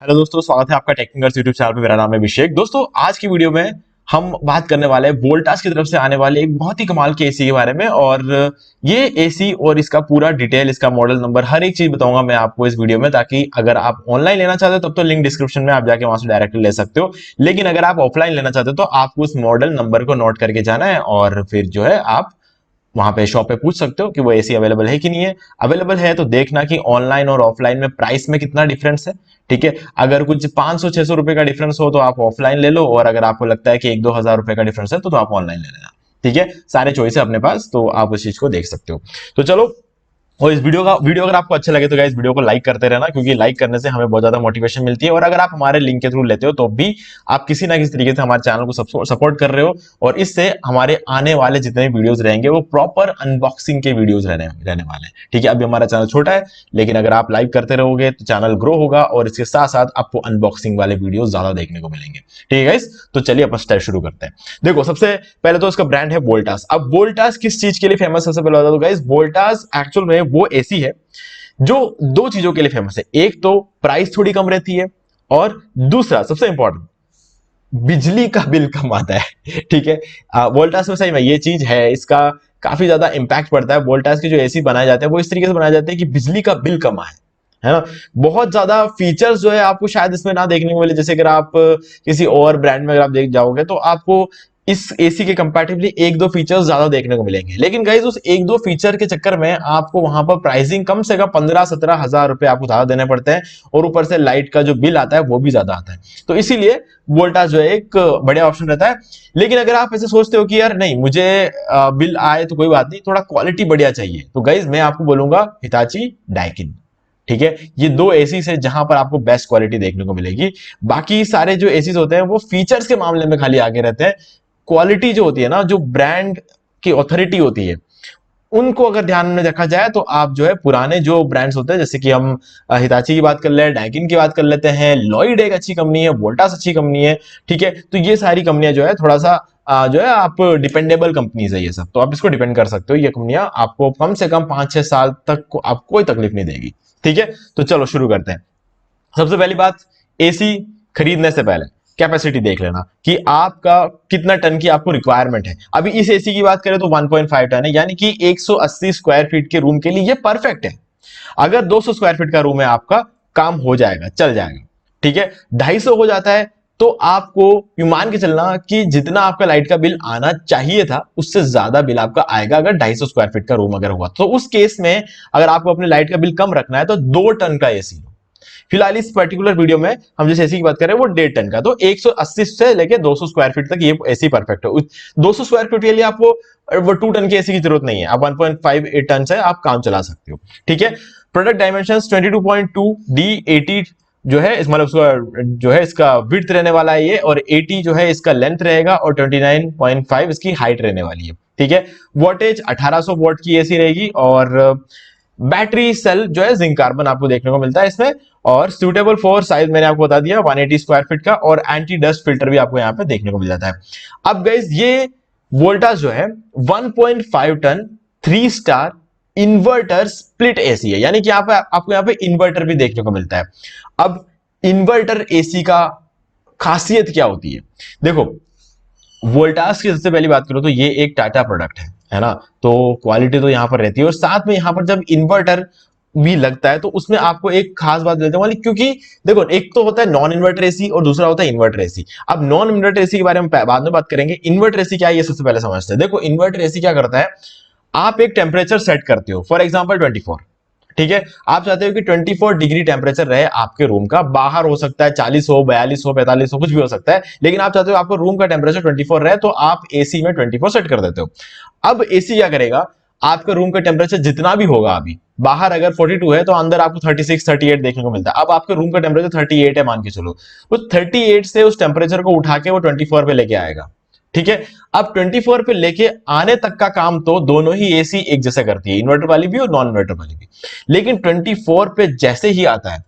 Hello दोस्तों, स्वागत है आपका टेक्निकल यूट्यूब चैनल पे। मेरा नाम है अभिषेक। दोस्तों, आज की वीडियो में हम बात करने वाले हैं वोल्टास की तरफ से आने वाले एक बहुत ही कमाल के एसी के बारे में। और ये एसी और इसका पूरा डिटेल, इसका मॉडल नंबर, हर एक चीज बताऊंगा मैं आपको इस वीडियो में, ताकि अगर आप ऑनलाइन लेना चाहते हो तब तो लिंक डिस्क्रिप्शन में आप जाके वहां से डायरेक्टली ले सकते हो। लेकिन अगर आप ऑफलाइन लेना चाहते हो तो आपको उस मॉडल नंबर को नोट करके जाना है और फिर जो है आप वहां पे शॉप पे पूछ सकते हो कि वो एसी अवेलेबल है कि नहीं है। अवेलेबल है तो देखना कि ऑनलाइन और ऑफलाइन में प्राइस में कितना डिफरेंस है। ठीक है, अगर कुछ 500-600 रुपए का डिफरेंस हो तो आप ऑफलाइन ले लो, और अगर आपको लगता है कि 1-2 हजार रुपए का डिफरेंस है तो आप ऑनलाइन ले लेना। ठीक है, सारे चॉइस है अपने पास, तो आप उस चीज को देख सकते हो। तो चलो, और इस वीडियो अगर आपको अच्छा लगे तो गाइस वीडियो को लाइक करते रहना, क्योंकि लाइक करने से हमें बहुत ज्यादा मोटिवेशन मिलती है। और अगर आप हमारे लिंक के थ्रू लेते हो तो भी आप किसी ना किसी तरीके से हमारे चैनल को सपोर्ट कर रहे हो, और इससे हमारे आने वाले जितने वीडियोस रहेंगे वो प्रॉपर अनबॉक्सिंग के वीडियोस रहने वाले हैं। ठीक है, अभी हमारा चैनल छोटा है, लेकिन अगर आप लाइक करते रहोगे तो चैनल ग्रो होगा, और इसके साथ साथ आपको अनबॉक्सिंग वाले वीडियो ज्यादा देखने को मिलेंगे। ठीक है गाइस, तो चलिए अपन स्टार्ट शुरू करते हैं। देखो, सबसे पहले तो इसका ब्रांड है वोल्टास। अब वोल्टास किस चीज के लिए फेमस है, सबसे पहले बता दो गाइस। वोल्टास एक्चुअल में वो एसी है जो दो चीजों के लिए फेमस है। एक तो प्राइस थोड़ी कम रहती है, और दूसरा सबसे इंपॉर्टेंट, बिजली का बिल कम आता है। ठीक है, वोल्टास में सही में ये चीज है, इसका काफी ज्यादा इंपैक्ट पड़ता है। वोल्टास के जो एसी बनाए जाते हैं वो इस तरीके से बनाए जाते हैं कि बिजली का बिल कम आए, है ना। बहुत ज्यादा फीचर्स जो है आपको शायद इसमें ना देखने को मिले। जैसे अगर आप किसी और ब्रांड में अगर आप देख जाओगे तो आपको इस एसी के कंपैरेटिवली एक दो फीचर्स ज्यादा देखने को मिलेंगे। लेकिन गाइस, उस एक दो फीचर के चक्कर में आपको वहां पर प्राइसिंग कम से कम 15-17 हजार रुपए आपको ज्यादा देने पड़ते हैं, और ऊपर से लाइट का जो बिल आता है वो भी ज्यादा आता है। तो इसीलिए वोल्टास जो है एक बढ़िया ऑप्शन रहता है। लेकिन अगर आप ऐसे सोचते हो कि यार नहीं, मुझे बिल आए तो कोई बात नहीं, थोड़ा क्वालिटी बढ़िया चाहिए, तो गाइस मैं आपको बोलूंगा हिताची डाइकिन। ठीक है, ये दो एसी है जहां पर आपको बेस्ट क्वालिटी देखने को मिलेगी। बाकी सारे जो एसीज होते हैं वो फीचर्स के मामले में खाली आगे रहते हैं। क्वालिटी जो होती है ना, जो ब्रांड की ऑथोरिटी होती है, उनको अगर ध्यान में रखा जाए तो आप जो है पुराने जो ब्रांड्स होते हैं, जैसे कि हम हिताची की बात कर ले, डाइकिन की बात कर लेते हैं, लॉयड एक अच्छी कंपनी है, वोल्टास अच्छी कंपनी है। ठीक है, तो ये सारी कंपनियां जो है थोड़ा सा जो है आप डिपेंडेबल कंपनीज है ये सब, तो आप इसको डिपेंड कर सकते हो। ये कंपनियां आपको कम से कम 5-6 साल तक आपको कोई तकलीफ नहीं देगी। ठीक है, तो चलो शुरू करते हैं। सबसे पहली बात, एसी खरीदने से पहले कैपेसिटी देख लेना कि आपका कितना टन की आपको रिक्वायरमेंट है। अभी इस एसी की बात करें तो 1.5 टन है, यानी कि 180 स्क्वायर फीट के रूम के लिए ये परफेक्ट है। अगर 200 स्क्वायर फीट का रूम है आपका, काम हो जाएगा, चल जाएगा। ठीक है, 250 हो जाता है तो आपको ये मान के चलना कि जितना आपका लाइट का बिल आना चाहिए था उससे ज्यादा बिल आपका आएगा। अगर 250 स्क्वायर फीट का रूम अगर हुआ तो उस केस में अगर आपको अपने लाइट का बिल कम रखना है तो 2 टन का एसी लो। फिलहाल इस पर्टिकुलर वीडियो में हम जिस एसी की बात कर रहे हैं वो 1.5 टन का, तो 180 से लेके 200 स्क्वायर फीट तक ये एसी परफेक्ट है। 200 स्क्वायर फीट के लिए आपको वो 2 टन की एसी की जरूरत नहीं है, आप 1.58 टन से आप काम चला सकते हो। ठीक है, प्रोडक्ट डायमेंशन 22.2 D80 जो है, इस मतलब उसका जो है इसका विड्थ रहने वाला है ये, और 80 जो है इसका लेंथ रहेगा, और 29.5 इसकी हाइट रहने वाली है। ठीक है, वोल्टेज 1800 वोल्ट की एसी रहेगी, और बैटरी सेल जो है जिंक कार्बन आपको देखने को मिलता है इसमें, और सुटेबल फॉर साइज मैंने आपको बता दिया 180 स्क्वायर फीट का, और एंटी डस्ट फिल्टर भी आपको यहाँ पे देखने को मिल जाता है। अब गाइस, ये वोल्टास जो है 1.5 ton 3 star inverter split AC है, यानी कि यहाँ पे आपको यहाँ पे इन्वर्टर भी देखने को मिलता है। अब इन्वर्टर एसी का खासियत क्या होती है, देखो वोल्टास की सबसे पहली बात करो तो ये एक टाटा प्रोडक्ट है ना, तो क्वालिटी तो यहां पर रहती है, और साथ में यहां पर जब इन्वर्टर भी लगता है तो उसमें आपको एक खास बात देते हैं, क्योंकि देखो एक तो होता है नॉन इन्वर्टर एसी और दूसरा होता है इन्वर्टर एसी। अब नॉन इन्वर्टर एसी के बारे में बाद में बात करेंगे, इन्वर्टर एसी क्या है ये सबसे पहले समझते हैं। देखो इन्वर्टर एसी क्या करता है, आप एक टेम्परेचर सेट करते हो, फॉर एग्जाम्पल 24। ठीक है, आप चाहते हो कि 24 डिग्री टेम्परेचर रहे आपके रूम का, बाहर हो सकता है 40 हो, 42 हो, 45 हो, कुछ भी हो सकता है, लेकिन आप चाहते हो आपको रूम का टेम्परेचर 24 रहे, तो आप एसी में 24 सेट कर देते हो। अब एसी क्या करेगा, आपका रूम का टेम्परेचर जितना भी होगा, अभी बाहर अगर 42 है तो अंदर आपको 36 38 देखने को मिलता है। अब आपके रूम का टेम्परेचर 38 है मान के चलो, तो 38 से उस टेम्परेचर को उठा के वो 24 पे लेके आएगा। ठीक है, अब 24 पे लेके आने तक का काम तो दोनों ही एसी एक जैसा करती है, इन्वर्टर वाली भी और नॉन इन्वर्टर वाली भी। लेकिन 24 पे जैसे ही आता है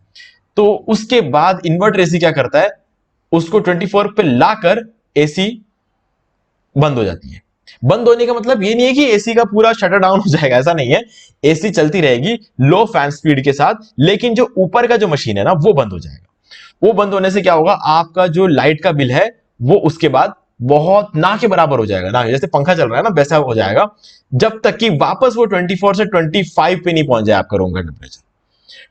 तो उसके बाद इन्वर्टर एसी क्या करता है, उसको 24 पे लाकर एसी बंद हो जाती है। बंद होने का मतलब ये नहीं है कि एसी का पूरा शटर डाउन हो जाएगा, ऐसा नहीं है। एसी चलती रहेगी लो फैन स्पीड के साथ, लेकिन जो ऊपर का जो मशीन है ना वो बंद हो जाएगा। वो बंद होने से क्या होगा, आपका जो लाइट का बिल है वो उसके बाद बहुत ना के बराबर हो जाएगा, ना जैसे पंखा चल रहा है ना वैसा हो जाएगा, जब तक कि वापस वो 24 से 25 पे नहीं पहुंच जाए आपका रूम का टेम्परेचर।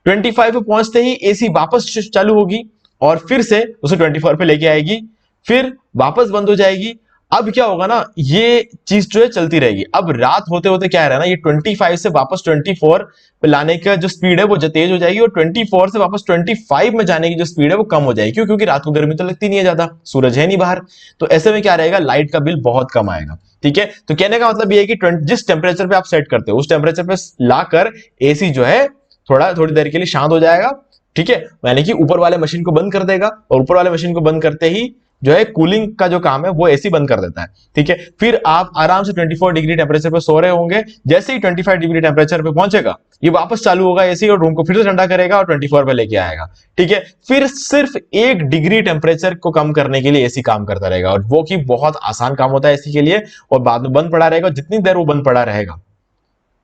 25 पे पहुंचते ही एसी वापस चालू होगी और फिर से उसे 24 पे लेके आएगी, फिर वापस बंद हो जाएगी। अब क्या होगा ना, ये चीज जो है चलती रहेगी। अब रात होते होते क्या है ना, ये 25 से वापस 24 पे लाने का जो स्पीड है वो तेज हो जाएगी, और 24 से वापस 25 में जाने की जो स्पीड है वो कम हो जाएगी। क्यों? क्योंकि रात को गर्मी तो लगती नहीं है ज्यादा, सूरज है नहीं बाहर, तो ऐसे में क्या रहेगा, लाइट का बिल बहुत कम आएगा। ठीक है, तो कहने का मतलब ये है कि जिस टेम्परेचर पे आप सेट करते हो उस टेम्परेचर पे लाकर एसी जो है थोड़ी देर के लिए शांत हो जाएगा। ठीक है, यानी कि ऊपर वाले मशीन को बंद कर देगा, और ऊपर वाले मशीन को बंद करते ही जो है कूलिंग का जो काम है वो एसी बंद कर देता है। ठीक है, फिर आप आराम से 24 डिग्री टेम्परेचर पे सो रहे होंगे। जैसे ही 25 डिग्री टेम्परेचर पे पहुंचेगा ये वापस चालू होगा एसी, और रूम को फिर से ठंडा करेगा और 24 पे लेके आएगा। ठीक है, फिर सिर्फ 1 डिग्री टेम्परेचर को कम करने के लिए एसी काम करता रहेगा, और वो की बहुत आसान काम होता है एसी के लिए, और बाद में बंद पड़ा रहेगा। जितनी देर वो बंद पड़ा रहेगा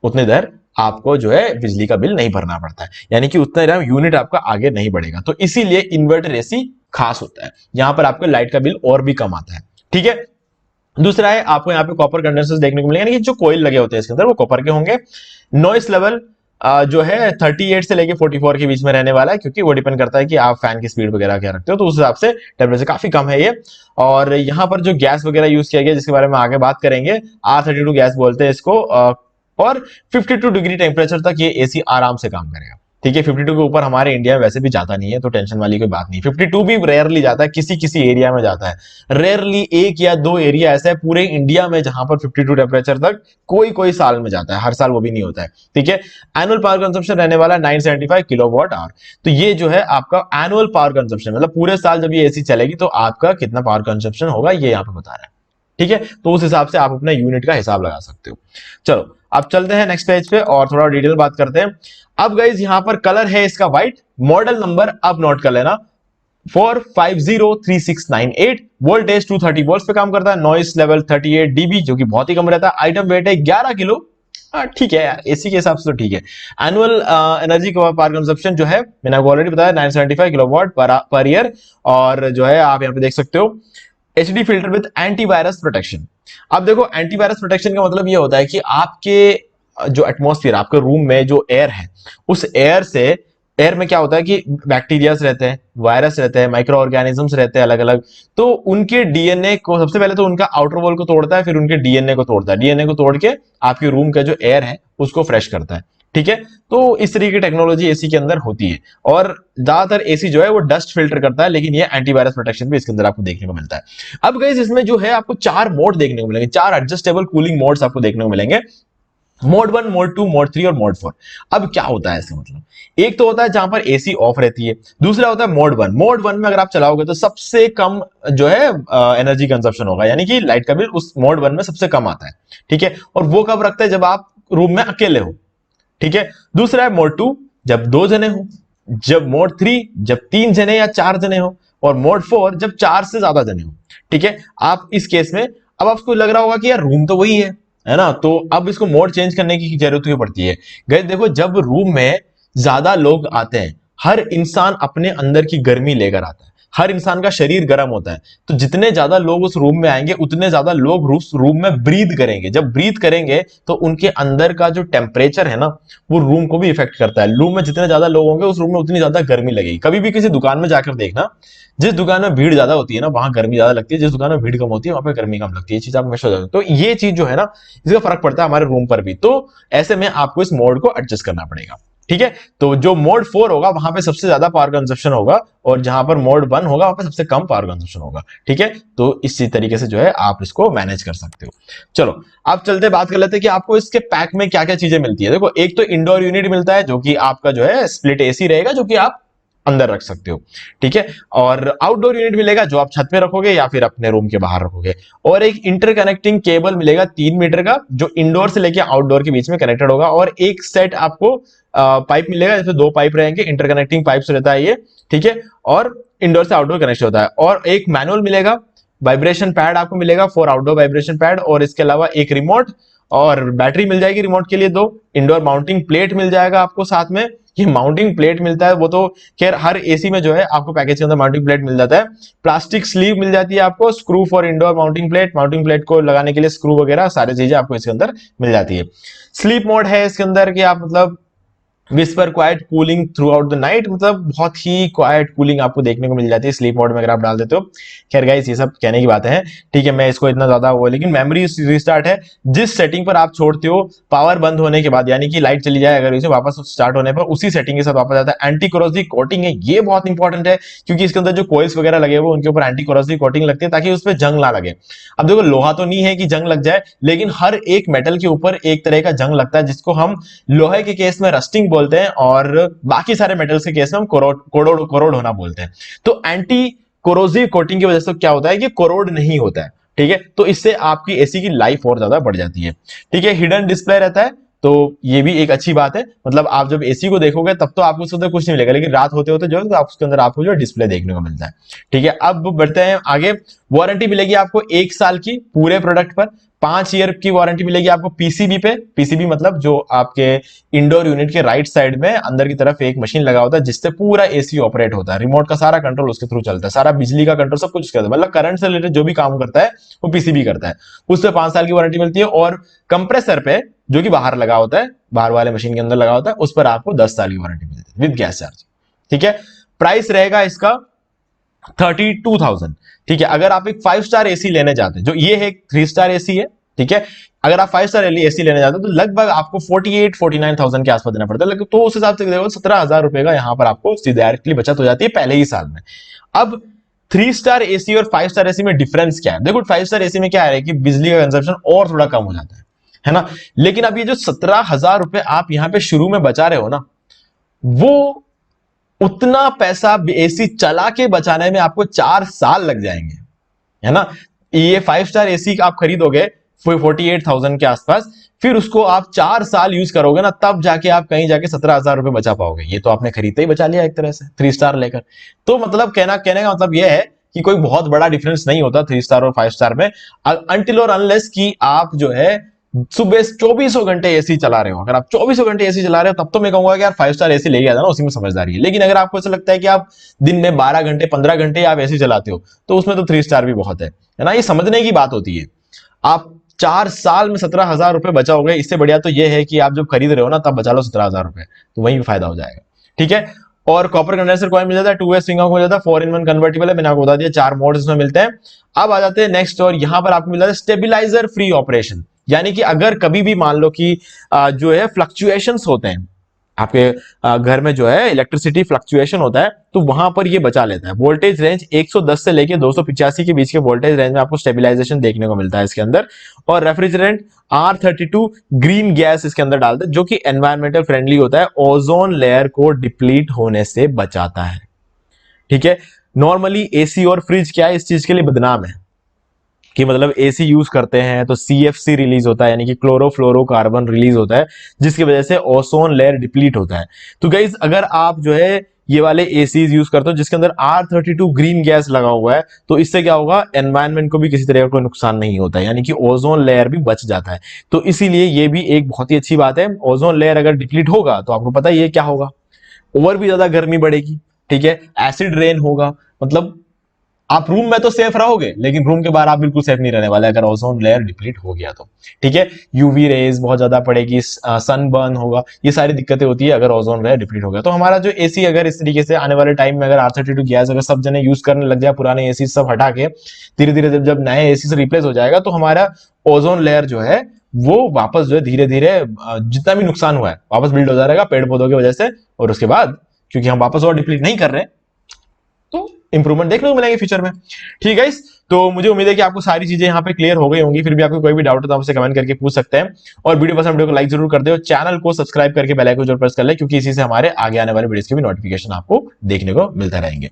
उतनी देर आपको जो है बिजली का बिल नहीं भरना पड़ता है, यानी कि उतना यूनिट आपका आगे नहीं बढ़ेगा। तो इसीलिए इन्वर्टर एसी खास होता है, यहां पर आपको लाइट का बिल और भी कम आता है। ठीक है, दूसरा है आपको यहाँ पे कॉपर कंडेंसर्स देखने को मिलेंगे, यानी कि जो कोयल लगे होते हैं इसके अंदर वो कॉपर के होंगे। नॉइस लेवल जो है 38 से लेके 44 के बीच में रहने वाला है, क्योंकि वो डिपेंड करता है कि आप फैन की स्पीड वगैरह क्या रखते हो, तो उस हिसाब से टेम्परेचर काफी कम है ये। और यहाँ पर जो गैस वगैरह यूज किया गया जिसके बारे में आगे बात करेंगे, R32 गैस बोलते हैं इसको, और 52 डिग्री टेम्परेचर तक ये एसी आराम से काम करेगा। ठीक है, 52 के ऊपर हमारे इंडिया में वैसे भी जाता नहीं है, तो टेंशन वाली कोई बात नहीं। 52 भी रेयरली जाता है, किसी किसी एरिया में जाता है, रेयरली 1 या 2 एरिया ऐसा है पूरे इंडिया में जहां पर 52 टेम्परेचर तक कोई कोई साल में जाता है, हर साल वो भी नहीं होता है। ठीक है, एनुअल पावर कंजम्पशन रहने वाला 975 किलोवाट आवर। तो ये जो है आपका एनुअल पावर कंजम्पशन, मतलब पूरे साल जब ये एसी चलेगी तो आपका कितना पावर कंजम्पशन होगा ये यहाँ पे बता रहा है। ठीक है, तो उस हिसाब से आप अपना यूनिट का हिसाब लगा सकते हो। चलो अब चलते हैं नेक्स्ट पेज पे और थोड़ा डिटेल बात करते हैं। अब गाइस यहाँ पर कलर है इसका व्हाइट, मॉडल नंबर अब नोट कर लेना 450698, वोल्टेज 230 वोल्ट पे काम करता है, नॉइस लेवल 38 डीबी जो कि बहुत ही कम रहता है, आइटम वेट है 11 किलो। ठीक है यार, एसी के हिसाब से तो ठीक है। एनुअल एनर्जी पावर कंजप्शन जो है मैंने आपको ऑलरेडी बताया 975 किलोवाट पर ईयर, और जो है आप यहाँ पे देख सकते हो HD filter with antivirus protection. अब देखो एंटीवायरस प्रोटेक्शन का मतलब ये होता है कि आपके जो एटमॉस्फेयर, आपके रूम में जो एयर है उस एयर में क्या होता है कि बैक्टीरियाज रहते हैं, वायरस रहते हैं, माइक्रो ऑर्गेनिजम्स रहते हैं अलग अलग, तो उनके डीएनए को सबसे पहले तो उनका आउटर वॉल को तोड़ता है, फिर उनके डीएनए को तोड़ता है, डीएनए को तोड़ के आपके रूम का जो एयर है उसको फ्रेश करता है। ठीक है, तो इस तरीके की टेक्नोलॉजी एसी के अंदर होती है, और ज्यादातर एसी जो है वो डस्ट फिल्टर करता है, लेकिन ये एंटीवायरस प्रोटेक्शन भी इसके अंदर आपको देखने को मिलता है। अब गाइस इसमें जो है आपको 4 मोड देखने को मिलेंगे, 4 एडजस्टेबल कूलिंग मोड्स आपको देखने को मिलेंगे, मोड 1, मोड 2, मोड 3 और मोड 4। अब क्या होता है इसका मतलब, एक तो होता है जहां पर एसी ऑफ रहती है, दूसरा होता है मोड 1। मोड 1 में अगर आप चलाओगे तो सबसे कम जो है एनर्जी कंजप्शन होगा, यानी कि लाइट का बिल उस मोड 1 में सबसे कम आता है। ठीक है, और वो कब रखता है, जब आप रूम में अकेले हो। ठीक है, दूसरा है मोड 2 जब 2 जने हो, जब मोड 3 जब 3 जने या 4 जने हो, और मोड 4 जब 4 से ज्यादा जने हो। ठीक है, आप इस केस में अब आपको लग रहा होगा कि यार रूम तो वही है ना, तो अब इसको मोड चेंज करने की जरूरत क्यों पड़ती है। गाइस देखो, जब रूम में ज्यादा लोग आते हैं, हर इंसान अपने अंदर की गर्मी लेकर आता है, हर इंसान का शरीर गर्म होता है, तो जितने ज्यादा लोग उस रूम में आएंगे उतने ज्यादा लोग उस रूम में ब्रीथ करेंगे। जब ब्रीथ करेंगे तो उनके अंदर का जो टेम्परेचर है ना वो रूम को भी इफेक्ट करता है। रूम में जितने ज्यादा लोग होंगे उस रूम में उतनी ज्यादा गर्मी लगेगी। कभी भी किसी दुकान में जाकर देखना, जिस दुकान में भीड़ ज्यादा होती है ना वहां गर्मी ज्यादा लगती है, जिस दुकान में भीड़ कम होती है वहां पे गर्मी कम लगती है। ये चीज आप हमेशा जानो, तो ये चीज जो है ना इसका फर्क पड़ता है हमारे रूम पर भी। तो ऐसे में आपको इस मोड को एडजस्ट करना पड़ेगा। ठीक है, तो जो मोड 4 होगा वहां पे सबसे ज्यादा पावर कंजप्शन होगा, और जहां पर मोड 1 होगा वहां पे सबसे कम पावर कंजप्शन होगा। ठीक है, तो इसी तरीके से जो है आप इसको मैनेज कर सकते हो। चलो आप चलते बात कर लेते हैं कि आपको इसके पैक में क्या क्या चीजें मिलती है। देखो, एक तो इंडोर यूनिट मिलता है जो कि आपका जो है स्प्लिट एसी रहेगा, जो कि आप अंदर रख सकते हो। ठीक है, और आउटडोर यूनिट मिलेगा जो आप छत पे रखोगे या फिर अपने रूम के बाहर रखोगे, और एक इंटरकनेक्टिंग केबल मिलेगा 3 मीटर का जो इंडोर से लेके आउटडोर के बीच में कनेक्टेड होगा, और एक सेट आपको पाइप मिलेगा, जैसे 2 पाइप रहेंगे, इंटरकनेक्टिंग पाइप्स रहता है ये। ठीक है, और इंडोर से आउटडोर कनेक्ट होता है, और एक मैनुअल मिलेगा, वाइब्रेशन पैड आपको मिलेगा 4 आउटडोर वाइब्रेशन पैड, और इसके अलावा एक रिमोट और बैटरी मिल जाएगी रिमोट के लिए 2, इंडोर माउंटिंग प्लेट मिल जाएगा आपको साथ में, ये माउंटिंग प्लेट मिलता है, वो तो खैर हर एसी में जो है आपको पैकेज के अंदर माउंटिंग प्लेट मिल जाता है। प्लास्टिक स्लीव मिल जाती है आपको, screw for indoor mounting plate को लगाने के लिए स्क्रू वगैरह सारी चीजें आपको इसके अंदर मिल जाती है। स्लीप मोड है इसके अंदर कि आप मतलब whisper quite cooling through out the night, मतलब बहुत ही क्वाइट कूलिंग आपको देखने को मिल जाती है स्लीप मोड में अगर आप डाल देते हो। खैर गाइस ये सब कहने की बातें हैं, ठीक है, मैं इसको इतना ज्यादा वो, लेकिन मेमोरी रिस्टार्ट है, जिस सेटिंग पर आप छोड़ते हो पावर बंद होने के बाद, यानी कि लाइट चली जाए अगर इसे, वापस स्टार्ट होने पर उसी सेटिंग के साथ वापस आता है। एंटी कोरोसिव कोटिंग है, ये बहुत इंपॉर्टेंट है क्योंकि इसके अंदर जो कोइल्स वगैरह लगे हुए उनके ऊपर एंटी कोरोसिव कोटिंग लगती है ताकि उस पर जंग ना लगे। अब देखो लोहा तो नहीं है कि जंग लग जाए, लेकिन हर एक मेटल के ऊपर एक तरह का जंग लगता है जिसको हम लोहे के केस में रस्टिंग बोलते हैं और बाकी सारे मेटल्स के केस में हम कोरोड होना बोलते हैं। तो एंटी कोरोसिव कोटिंग की वजह से क्या होता है कि कोरोड नहीं होता है, ठीक है, तो इससे आपकी एसी की लाइफ और ज्यादा बढ़ जाती है, ठीक है। हिडन डिस्प्ले रहता है, तो ये भी एक अच्छी बात है, मतलब आप जब एसी को देखोगे तब तो आपको उसके अंदर कुछ नहीं मिलेगा, लेकिन रात होते होते जो है तो आप उसके अंदर आपको जो डिस्प्ले देखने को मिलता है, ठीक है। अब बढ़ते हैं आगे। वारंटी मिलेगी आपको 1 साल की पूरे प्रोडक्ट पर, 5 ईयर की वारंटी मिलेगी आपको पीसीबी पे। पीसीबी मतलब जो आपके इंडोर यूनिट के राइट साइड में अंदर की तरफ एक मशीन लगा होता है जिससे पूरा एसी ऑपरेट होता है, रिमोट का सारा कंट्रोल उसके थ्रू चलता है, सारा बिजली का कंट्रोल सब कुछ उसके अंदर, मतलब करंट से रिलेटेड जो भी काम करता है वो पीसीबी करता है। उससे 5 साल की वारंटी मिलती है। और कंप्रेसर पे जो कि बाहर लगा होता है, बाहर वाले मशीन के अंदर लगा होता है, उस पर आपको 10 साल की वारंटी मिलती है विद गैस चार्ज, ठीक है। प्राइस रहेगा इसका 32,000, ठीक है। अगर आप एक 5 स्टार एसी लेने जाते हैं, जो ये है 3 स्टार एसी है, ठीक है, अगर आप 5 स्टार एसी लेने जाते हो तो लगभग आपको 48-49,000 के आसपास देना पड़ता है, तो उस हिसाब से देखो 17,000 रुपए का यहां पर आपको डायरेक्टली बचत हो जाती है पहले ही साल में। अब 3 स्टार एसी और 5 स्टार एसी में डिफरेंस क्या है? देखो 5 स्टार एसी में क्या है कि बिजली का कंजप्शन और थोड़ा कम हो जाता है ना, लेकिन अब ये जो 17,000 रुपए आप यहां पे शुरू में बचा रहे हो ना, वो उतना पैसा एसी चला के बचाने में आपको 4 साल लग जाएंगे, है ना। ये 5 स्टार एसी आप खरीदोगे 48,000 के आसपास, फिर उसको आप 4 साल यूज करोगे ना, तब जाके आप कहीं जाके 17,000 रुपए बचा पाओगे। ये तो आपने खरीदते ही बचा लिया एक तरह से 3 स्टार लेकर। तो मतलब कहने का मतलब यह है कि कोई बहुत बड़ा डिफरेंस नहीं होता 3 स्टार और 5 स्टार में, अनटिल और अनलेस कि आप जो है सुबह 24 घंटे एसी चला रहे हो। अगर आप 24 घंटे एसी चला रहे हो तब तो मैं कहूंगा कि यार 5 स्टार एसी ले गया था ना, उसी में समझदारी है। लेकिन अगर आपको ऐसा लगता है कि आप दिन में 12 घंटे 15 घंटे आप एसी चलाते हो तो उसमें तो 3 स्टार भी बहुत है ना। ये समझने की बात होती है। आप 4 साल में 17,000 रुपए बचाओगे, इससे बढ़िया तो यह है कि आप जब खरीद रहे हो ना तब बचा लो 17,000 रुपए, तो वही फायदा हो जाएगा, ठीक है। और कॉपर कंडेंसर कॉइल मिल जाता है, 2 वे स्विंग आर्म मिल जाता है, 4-in-1 कन्वर्टिबल है, मैंने आपको बता दिया 4 मोड्स इसमें मिलते हैं। अब आ जाते हैं नेक्स्ट, और यहां पर आपको मिल जाता है स्टेबिलाईजर फ्री ऑपरेशन, यानी कि अगर कभी भी मान लो कि जो है फ्लक्चुएशंस होते हैं आपके घर में, जो है इलेक्ट्रिसिटी फ्लक्चुएशन होता है, तो वहां पर ये बचा लेता है। वोल्टेज रेंज 110 से लेके 285 के बीच के वोल्टेज रेंज में आपको स्टेबिलाईजेशन देखने को मिलता है इसके अंदर। और रेफ्रिजरेंट R32 ग्रीन गैस इसके अंदर डालते हैं जो कि एनवायरमेंटल फ्रेंडली होता है, ओजोन लेयर को डिप्लीट होने से बचाता है, ठीक है। नॉर्मली एसी और फ्रिज क्या है, इस चीज के लिए बदनाम है कि मतलब एसी यूज करते हैं तो सीएफसी रिलीज होता है, यानी कि क्लोरोफ्लोरोकार्बन रिलीज होता है, जिसकी वजह से ओजोन लेयर डिप्लीट होता है। तो गाइस अगर आप जो है ये वाले एसीज यूज करते हो जिसके अंदर R32 ग्रीन गैस लगा हुआ है, तो इससे क्या होगा, एनवायरनमेंट को भी किसी तरह का कोई नुकसान नहीं होता है, यानी कि ओजोन लेयर भी बच जाता है। तो इसीलिए ये भी एक बहुत ही अच्छी बात है। ओजोन लेयर अगर डिप्लीट होगा तो आपको पता ही है क्या होगा, और भी ज्यादा गर्मी बढ़ेगी, ठीक है, एसिड रेन होगा, मतलब आप रूम में तो सेफ रहोगे लेकिन रूम के बाहर आप बिल्कुल सेफ नहीं रहने वाले अगर ओजोन लेयर डिप्लीट हो गया तो, ठीक है। यूवी रेज बहुत ज्यादा पड़ेगी, सन बर्न होगा, ये सारी दिक्कतें होती है अगर ओजोन लेयर डिप्लीट हो गया। तो हमारा जो एसी अगर इस तरीके से आने वाले टाइम में अगर R32 गैस अगर सब जने यूज करने लग जाए, पुराने एसी सब हटा के धीरे धीरे जब नए एसी से रिप्लेस हो जाएगा, तो हमारा ओजोन लेयर जो है वो वापस जो है धीरे धीरे जितना भी नुकसान हुआ है वापस बिल्ड हो जाएगा पेड़ पौधों की वजह से, और उसके बाद क्योंकि हम वापस और डिप्लीट नहीं कर रहे तो इंप्रूवमेंट देखने को मिलेंगे फ्यूचर में, ठीक है। तो मुझे उम्मीद है कि आपको सारी चीजें यहाँ पे क्लियर हो गई होंगी। फिर भी आपको कोई भी डाउट है तो आपसे कमेंट करके पूछ सकते हैं, और वीडियो पसंद वीडियो को लाइक जरूर कर दे, और चैनल को सब्सक्राइब करके बेल आइकन जरूर प्रेस कर ले, क्योंकि इसी से हमारे आगे आने वाले वीडियोस के भी नोटिफिकेशन आपको देखने को मिलते रहेंगे।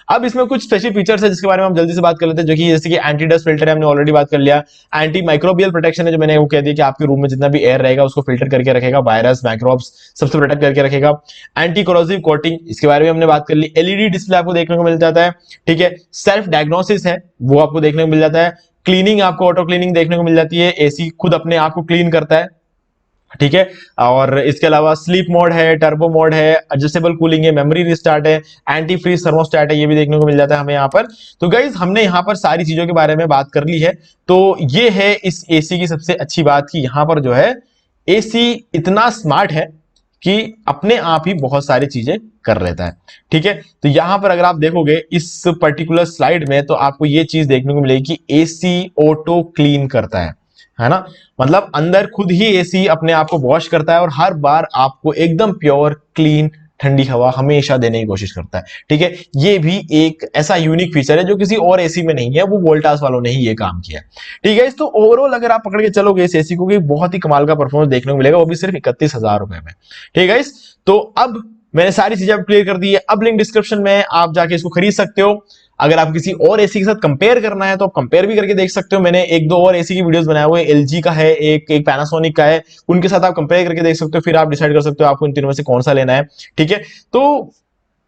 अब इसमें कुछ स्पेशल फीचर्स है जिसके बारे में हम जल्दी से बात कर लेते हैं, जो कि जैसे कि एंटी डस्ट फिल्टर है, हमने ऑलरेडी बात कर लिया। एंटी माइक्रोबियल प्रोटेक्शन है, जो मैंने वो कह दिया कि आपके रूम में जितना भी एयर रहेगा उसको फिल्टर करके रखेगा, वायरस माइक्रोब्स सबसे प्रोटेक्ट करके रखेगा। एंटी कोरोसिव कोटिंग, इसके बारे में हमने बात कर ली। एलईडी डिस्प्ले आपको देखने को मिल जाता है, ठीक है। सेल्फ डायग्नोसिस है वो आपको देखने को मिल जाता है। क्लीनिंग आपको ऑटो क्लीनिंग देखने को मिल जाती है, एसी खुद अपने आप को क्लीन करता है, ठीक है। और इसके अलावा स्लीप मोड है, टर्बो मोड है, एडजस्टेबल कूलिंग है, मेमोरी रिस्टार्ट है, एंटी फ्रीज थर्मोस्टेट है, ये भी देखने को मिल जाता है हमें यहाँ पर। तो गाइज हमने यहाँ पर सारी चीजों के बारे में बात कर ली है। तो ये है इस एसी की सबसे अच्छी बात कि यहाँ पर जो है एसी इतना स्मार्ट है कि अपने आप ही बहुत सारी चीजें कर लेता है। ठीक है, तो यहां पर अगर आप देखोगे इस पर्टिकुलर स्लाइड में, तो आपको ये चीज देखने को मिलेगी कि एसी ऑटो क्लीन करता है ना। मतलब अंदर खुद ही एसी अपने आप को वॉश करता है और हर बार आपको एकदम प्योर क्लीन ठंडी हवा हमेशा देने की कोशिश करता है। ठीक है, ये भी एक ऐसा यूनिक फीचर है जो किसी और एसी में नहीं है, वो वोल्टास वालों ने ही ये काम किया। ठीक है, तो ओवरऑल अगर आप पकड़ के चलोगे इस एसी को, बहुत ही कमाल का परफॉर्मेंस देखने को मिलेगा, वो भी सिर्फ 31,000 रुपए में। ठीक है, तो अब मैंने सारी चीजें क्लियर कर दी है। अब लिंक डिस्क्रिप्शन में आप जाके इसको खरीद सकते हो। अगर आप किसी और एसी के साथ कंपेयर करना है तो आप कंपेयर भी करके देख सकते हो। मैंने एक दो और एसी की वीडियोस बनाए हुए, एलजी का है, एक पैनासोनिक का है, उनके साथ आप कंपेयर करके देख सकते हो, फिर आप डिसाइड कर सकते हो आपको इन तीनों में से कौन सा लेना है। ठीक है, तो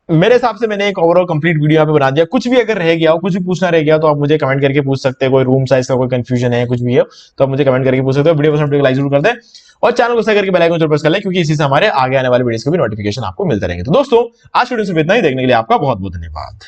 मेरे हिसाब से मैंने एक ओवरऑल कंप्लीट वीडियो यहाँ पे बना दिया। कुछ भी अगर रह गया हो, कुछ भी पूछना रह गया तो आप मुझे कमेंट करके पूछ सकते हो। कोई रूम साइज का कोई कंफ्यूजन है, कुछ भी है तो आप मुझे कमेंट करके पूछ सकते हो। वीडियो पसंद लाइक जरूर कर दें और चैनल को सब्सक्राइब करके बेल आइकन जरूर प्रेस कर लें, क्योंकि इसी से हमारे आगे आने वाले वीडियोस के भी नोटिफिकेशन आपको मिलते रहेंगे। तो दोस्तों आज वीडियो से इतना ही, देखने के लिए आपका बहुत बहुत धन्यवाद।